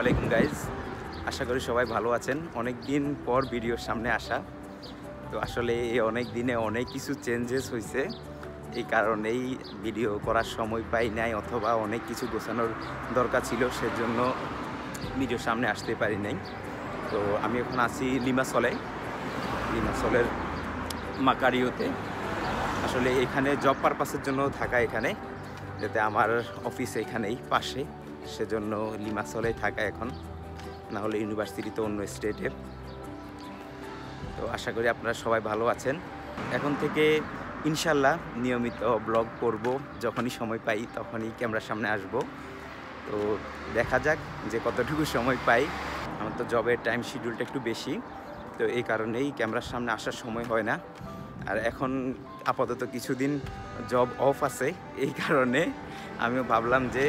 আলাইকুম গাইজ, আশা করি সবাই ভালো আছেন। অনেক দিন পর ভিডিওর সামনে আসা, তো আসলে এই অনেক দিনে অনেক কিছু চেঞ্জেস হয়েছে, এই কারণেই ভিডিও করার সময় পাই নাই, অথবা অনেক কিছু গোছানোর দরকার ছিল, সেজন্য ভিডিওর সামনে আসতে পারি নাই। তো আমি এখন আছি লিমাসলের মাকারিওতে। আসলে এখানে জব পারপাসের জন্য থাকা, এখানে যাতে আমার অফিস এখানেই পাশে, সেজন্য লিমাসলে থাকা এখন, না হলে ইউনিভার্সিটি তো অন্য স্টেটে। তো আশা করি আপনারা সবাই ভালো আছেন। এখন থেকে ইনশাল্লাহ নিয়মিত ব্লগ করব, যখনই সময় পাই তখনই ক্যামেরার সামনে আসব। তো দেখা যাক যে কতটুকু সময় পাই। আমার তো জবের টাইম শিডিউলটা একটু বেশি, তো এই কারণেই ক্যামেরার সামনে আসার সময় হয় না। আর এখন আপাতত কিছুদিন জব অফ আছে, এই কারণে আমিও ভাবলাম যে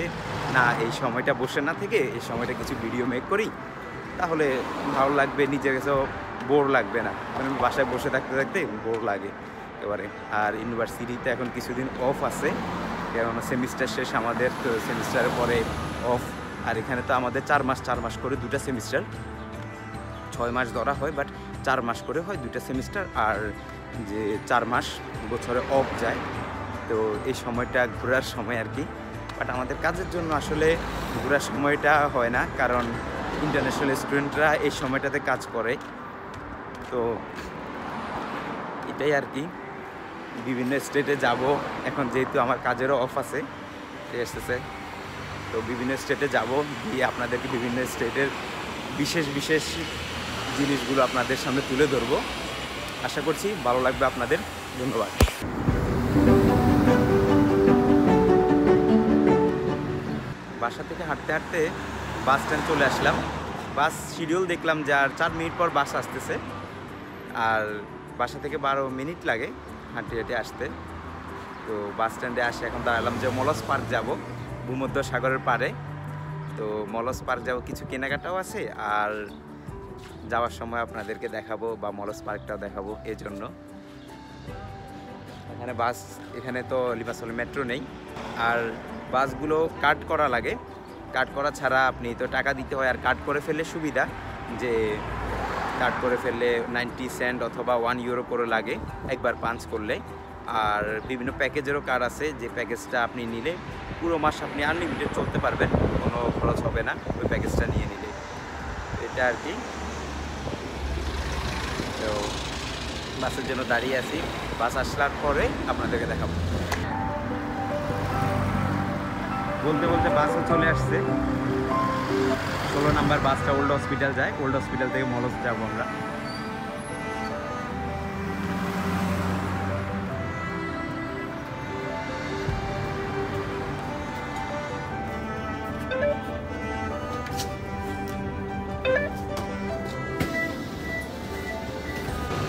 না, এই সময়টা বসে না থেকে এই সময়টা কিছু ভিডিও মেক করি, তাহলে ভালো লাগবে, নিজের কাছেও বোর লাগবে না। কারণ বাসায় বসে থাকতে থাকতে বোর লাগে এবারে। আর ইউনিভার্সিটিতে এখন কিছুদিন অফ আছে, কেননা সেমিস্টার শেষ আমাদের, তো সেমিস্টারের পরে অফ। আর এখানে তো আমাদের 4 মাস করে দুটা সেমিস্টার, 6 মাস ধরা হয়, বাট 4 মাস করে হয় দুটা সেমিস্টার। আর যে 4 মাস বছরে অফ যায়, তো এই সময়টা ঘোরার সময় আর কি। বাট আমাদের কাজের জন্য আসলে ঘোরার সময়টা হয় না, কারণ ইন্টারন্যাশনাল স্টুডেন্টরা এই সময়টাতে কাজ করে। তো এটাই আর কি, বিভিন্ন স্টেটে যাব এখন, যেহেতু আমার কাজেরও অফ আছে, এসেছে, তো বিভিন্ন স্টেটে যাব, গিয়ে আপনাদেরকে বিভিন্ন স্টেটের বিশেষ জিনিসগুলো আপনাদের সামনে তুলে ধরবো। আশা করছি ভালো লাগবে আপনাদের। ধন্যবাদ। বাসা থেকে হাঁটতে হাঁটতে বাস স্ট্যান্ড চলে আসলাম। বাস শিডিউল দেখলাম যে আর 4 মিনিট পর বাস আসতেছে, আর বাসা থেকে 12 মিনিট লাগে হাঁটতে হেঁটে আসতে। তো বাস স্ট্যান্ডে আসে, এখন দাঁড়ালাম যে মলস পার্ক যাব, ভূমধ্য সাগরের পাড়ে। তো মলস পার্ক যাব, কিছু কেনাকাটাও আছে, আর যাওয়ার সময় আপনাদেরকে দেখাবো বা মলস পার্কটাও দেখাবো। এই জন্য এখানে বাস, এখানে তো লিমাসলে মেট্রো নেই, আর বাসগুলো কাট করা লাগে। কাট করা ছাড়া আপনি তো টাকা দিতে হয়, আর কাট করে ফেললে সুবিধা যে কাট করে ফেললে 90 সেন্ট অথবা 1 ইউরো করে লাগে একবার পাঞ্চ করলে। আর বিভিন্ন প্যাকেজেরও কার্ড আছে, যে প্যাকেজটা আপনি নিলে পুরো মাস আপনি আনলিমিটেড চলতে পারবেন, কোনো খরচ হবে না ওই প্যাকেজটা নিয়ে নিলে। এটা আর কি। তো বাসের জন্য দাঁড়িয়ে আছি, বাস আসার পরে আপনাদেরকে দেখাবো। বলতে বলতে বাসও চলে আসছে, 16 নাম্বার বাসটা ওল্ড হসপিটাল যায়, ওল্ড হসপিটাল থেকে মলস যাবো আমরা।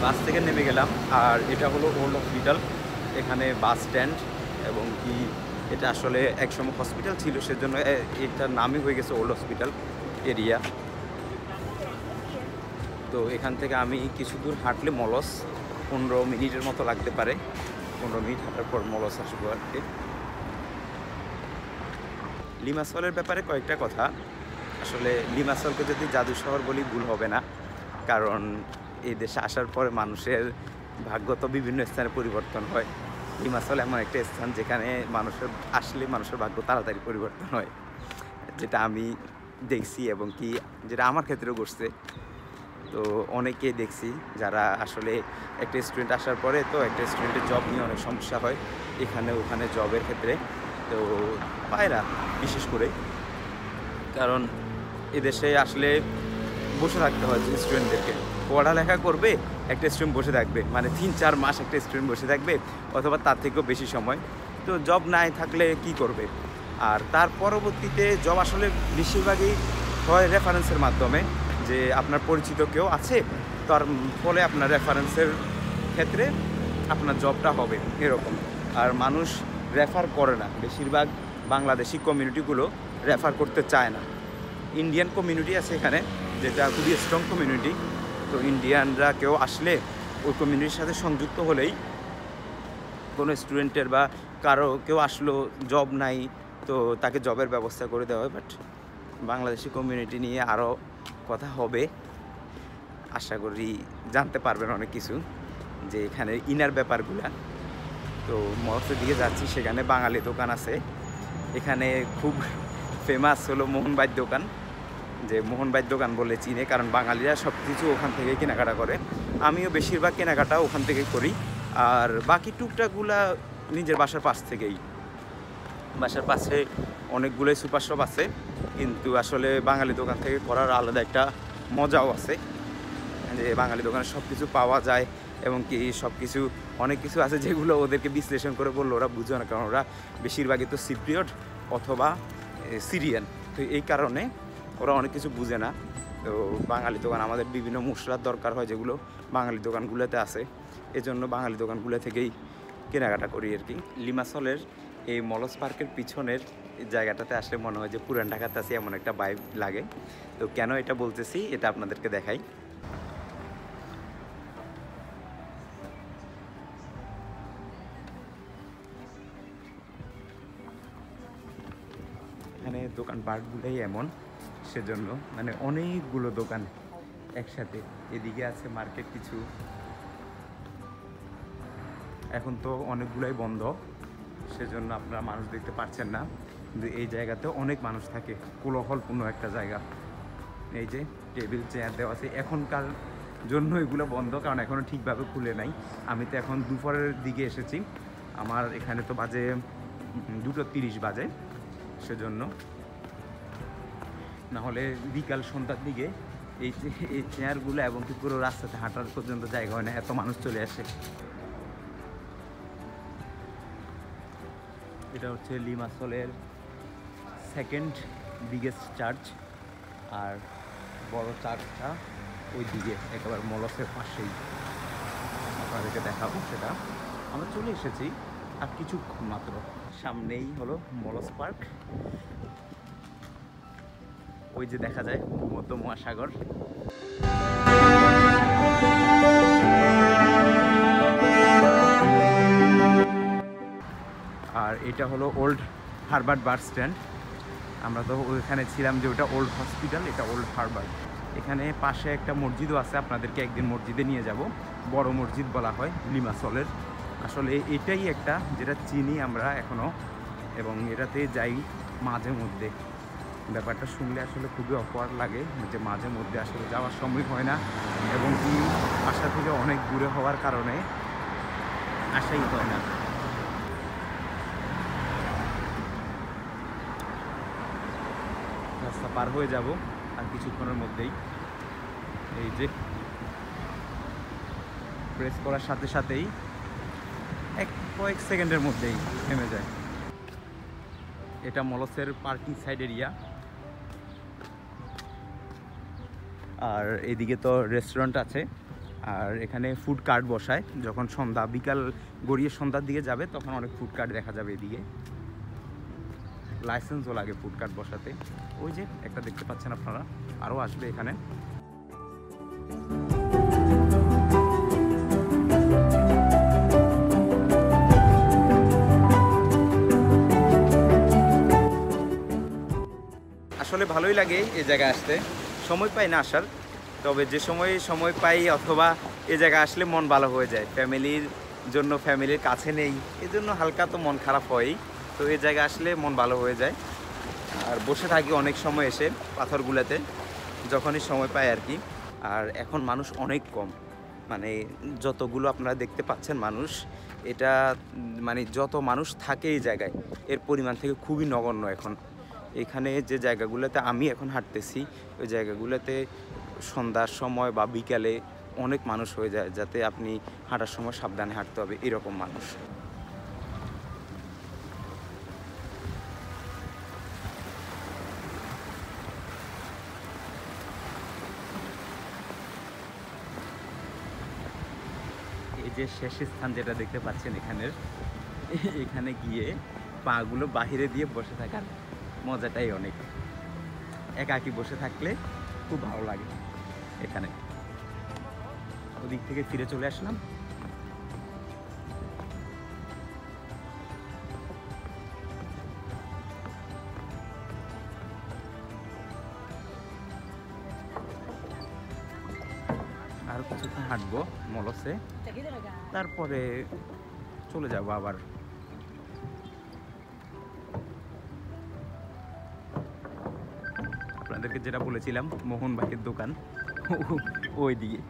বাস থেকে নেমে গেলাম, আর এটা হলো ওল্ড হসপিটাল। এখানে বাস স্ট্যান্ড, এবং কি এটা আসলে একসময় হসপিটাল ছিল, সেজন্য এটার নামই হয়ে গেছে ওল্ড হসপিটাল এরিয়া। তো এখান থেকে আমি কিছু দূর হাঁটলে মলস, 15 মিনিটের মতো লাগতে পারে। 15 মিনিট হাঁটার পর মলস আসবো আর কি। লিমাসলের ব্যাপারে কয়েকটা কথা। আসলে লিমাসলকে যদি জাদু শহর বলি ভুল হবে না, কারণ এই দেশে আসার পরে মানুষের ভাগ্য তো বিভিন্ন স্থানে পরিবর্তন হয়। লিমাসল এমন একটা স্থান যেখানে মানুষের ভাগ্য তাড়াতাড়ি পরিবর্তন হয়, যেটা আমি দেখছি, এবং কি যেটা আমার ক্ষেত্রেও ঘটছে। তো অনেকেই দেখছি যারা আসলে একটা স্টুডেন্ট আসার পরে, তো একটা স্টুডেন্টের জব নিয়ে অনেক সমস্যা হয় এখানে ওখানে জবের ক্ষেত্রে, তো পায় না বিশেষ করে। কারণ এদেশে আসলে বসে থাকতে হয় স্টুডেন্টদেরকে, পড়ালেখা করবে, একটা স্টুডেন্ট বসে থাকবে, মানে 3-4 মাস একটা স্টুডেন্ট বসে থাকবে, অথবা তার থেকেও বেশি সময়। তো জব নাই থাকলে কি করবে? আর তার পরবর্তীতে জব আসলে বেশিরভাগই হয় রেফারেন্সের মাধ্যমে, যে আপনার পরিচিত কেউ আছে, তার ফলে আপনার রেফারেন্সের ক্ষেত্রে আপনার জবটা হবে এরকম। আর মানুষ রেফার করে না, বেশিরভাগ বাংলাদেশি কমিউনিটিগুলো রেফার করতে চায় না। ইন্ডিয়ান কমিউনিটি আছে এখানে, যেটা খুবই স্ট্রং কমিউনিটি। তো ইন্ডিয়ানরা কেউ আসলে ওই কমিউনিটির সাথে সংযুক্ত হলেই, কোনো স্টুডেন্টের বা কারো কেউ আসলো জব নাই, তো তাকে জবের ব্যবস্থা করে দেওয়া হয়। বাট বাংলাদেশি কমিউনিটি নিয়ে আরও কথা হবে, আশা করি জানতে পারবেন অনেক কিছু, যে এখানে ইনার ব্যাপারগুলা। তো মলসের দিকে যাচ্ছি, সেখানে বাঙালি দোকান আছে। এখানে খুব ফেমাস হলো মোহন ভাইয়ের দোকান, যে মোহন ভাইয়ের দোকান বলে চিনে, কারণ বাঙালিরা সব কিছু ওখান থেকে কেনাকাটা করে। আমিও বেশিরভাগ কেনাকাটা ওখান থেকে করি, আর বাকি টুকটাকগুলা নিজের বাসার পাশ থেকেই। বাসার পাশে অনেকগুলোই সুপার শপ আছে, কিন্তু আসলে বাঙালি দোকান থেকে করার আলাদা একটা মজাও আছে, যে বাঙালি দোকানে সব কিছু পাওয়া যায়, এবং কি সব কিছু অনেক কিছু আছে যেগুলো ওদেরকে বিশ্লেষণ করে বললো ওরা বুঝে না, কারণ ওরা বেশিরভাগই তো সিপ্রিয়ড অথবা সিরিয়ান, তো এই কারণে ওরা অনেক কিছু বুঝে না। তো বাঙালি দোকান আমাদের বিভিন্ন মশলার দরকার হয়, যেগুলো বাঙালি দোকানগুলোতে আছে, এজন্য বাঙালি দোকানগুলো থেকেই কেনাকাটা করি আর কি। লিমাসলের এই মলস পার্কের পিছনের জায়গাটাতে আসলে মনে হয় যে পুরান ঢাকাতে আছে, এমন একটা ভাইব লাগে। তো কেন এটা বলতেছি, এটা আপনাদেরকে দেখাই। এখানে দোকানপাটগুলোই এমন, সেজন্য মানে অনেকগুলো দোকান একসাথে। এদিকে আছে মার্কেট কিছু, এখন তো অনেকগুলোই বন্ধ, সেজন্য আপনারা মানুষ দেখতে পাচ্ছেন না, কিন্তু এই জায়গাতে অনেক মানুষ থাকে, কোলাহলপূর্ণ একটা জায়গা। এই যে টেবিল চেয়ার দেওয়া আছে, এখনকার জন্য এগুলো বন্ধ, কারণ এখনও ঠিকভাবে খুলে নাই। আমি তো এখন দুপুরের দিকে এসেছি, আমার এখানে তো বাজে 2:30 বাজে, সেজন্য না হলে বিকাল সন্ধ্যার দিকে এই চেয়ারগুলো এবং কি পুরো রাস্তাতে হাঁটার পর্যন্ত জায়গা হয় না, এত মানুষ চলে আসে। এটা হচ্ছে লিমাসলের সেকেন্ড বিগেস্ট চার্চ, আর বড় চার্চটা ওই দিকে একেবারে মলসের পাশেই, আপনাদেরকে দেখাবো সেটা। আমরা চলে এসেছি আর কিছুক্ষণ মাত্র, সামনেই হলো মলস পার্ক। ওই যে দেখা যায় ভূমধ্য মহাসাগর। আর এটা হলো ওল্ড হারবার্ট বাস স্ট্যান্ড। আমরা তো ওইখানে ছিলাম যে ওটা ওল্ড হসপিটাল, এটা ওল্ড হারবার্ট। এখানে পাশে একটা মসজিদও আছে, আপনাদেরকে একদিন মসজিদে নিয়ে যাব। বড় মসজিদ বলা হয় লিমাসলের। আসলে এটাই একটা যেটা চিনি আমরা এখনও, এবং এটাতে যাই মাঝে মধ্যে। ব্যাপারটা শুনলে আসলে খুবই অকওয়ার্ড লাগে, যে মাঝে মধ্যে আসলে যাওয়ার সময় হয় না, এবং কি বাসা থেকে অনেক দূরে হওয়ার কারণে আসাই হয় না। রাস্তা পার হয়ে যাব আর কিছুক্ষণের মধ্যেই। এই যে প্রেস করার সাথে সাথেই কয়েক সেকেন্ডের মধ্যেই থেমে যায়। এটা মলসের পার্কিং সাইড এরিয়া, আর এদিকে তো রেস্টুরেন্ট আছে, আর এখানে ফুড কার্ট বসায়। যখন সন্ধ্যা বিকাল গড়িয়ে সন্ধ্যার দিকে যাবে তখন অনেক ফুড কার্ট দেখা যাবে এদিকে। লাইসেন্সও লাগে ফুড কার্ট বসাতে। ওই যে একটা দেখতে পাচ্ছেন আপনারা, আরও আসবে এখানে। আসলে ভালোই লাগে এই জায়গায় আসতে, সময় পাই না আসার, তবে যে সময় পাই অথবা এ জায়গায় আসলে মন ভালো হয়ে যায়। ফ্যামিলির জন্য, ফ্যামিলির কাছে নেই, এই জন্য হালকা তো মন খারাপ হয়ই। তো এই জায়গায় আসলে মন ভালো হয়ে যায়, আর বসে থাকি অনেক সময় এসে পাথরগুলোতে, যখনই সময় পাই আর কি। আর এখন মানুষ অনেক কম, মানে যতগুলো আপনারা দেখতে পাচ্ছেন মানুষ, এটা মানে যত মানুষ থাকে এই জায়গায় এর পরিমাণ থেকে খুবই নগণ্য এখন। এখানে যে জায়গাগুলোতে আমি এখন হাঁটতেছি, ওই জায়গাগুলোতে সন্ধ্যার সময় বা বিকালে অনেক মানুষ হয়ে যায়, যাতে আপনি হাঁটার সময় সাবধানে হাঁটতে হবে, এরকম মানুষ। এই যে শেষ স্থান যেটা দেখতে পাচ্ছেন এখানে গিয়ে পাগুলো বাহিরে দিয়ে বসে থাকার মজাটাই অনেক। একাকি বসে থাকলে খুব ভালো লাগে। এখানে ওদিক থেকে ফিরে চলে আসলাম। আর কিছুক্ষণ হাঁটবো মলসে, তারপরে চলে যাব আবার। আপনাদেরকে যেটা বলেছিলাম মোহন ভাইয়ের দোকান ওই দিকে।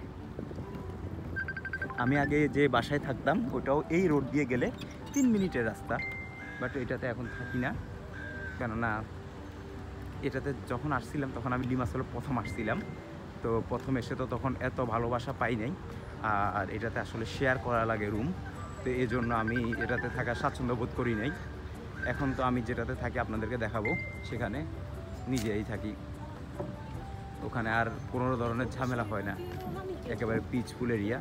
আমি আগে যে বাসায় থাকতাম ওটাও এই রোড দিয়ে গেলে 3 মিনিটের রাস্তা, বাট এটাতে এখন থাকি না, কেননা এটাতে যখন আসছিলাম তখন আমি লিমাসলে প্রথম আসছিলাম, তো প্রথম এসে তো তখন এত ভালোবাসা পাই নাই, আর এটাতে আসলে শেয়ার করা লাগে রুম, তো এই জন্য আমি এটাতে থাকা স্বাচ্ছন্দ্য বোধ করি নাই। এখন তো আমি যেটাতে থাকি আপনাদেরকে দেখাবো, সেখানে নিজেই থাকি, ওখানে আর কোনো ধরনের ঝামেলা হয় না, একেবারে পিসফুল এরিয়া।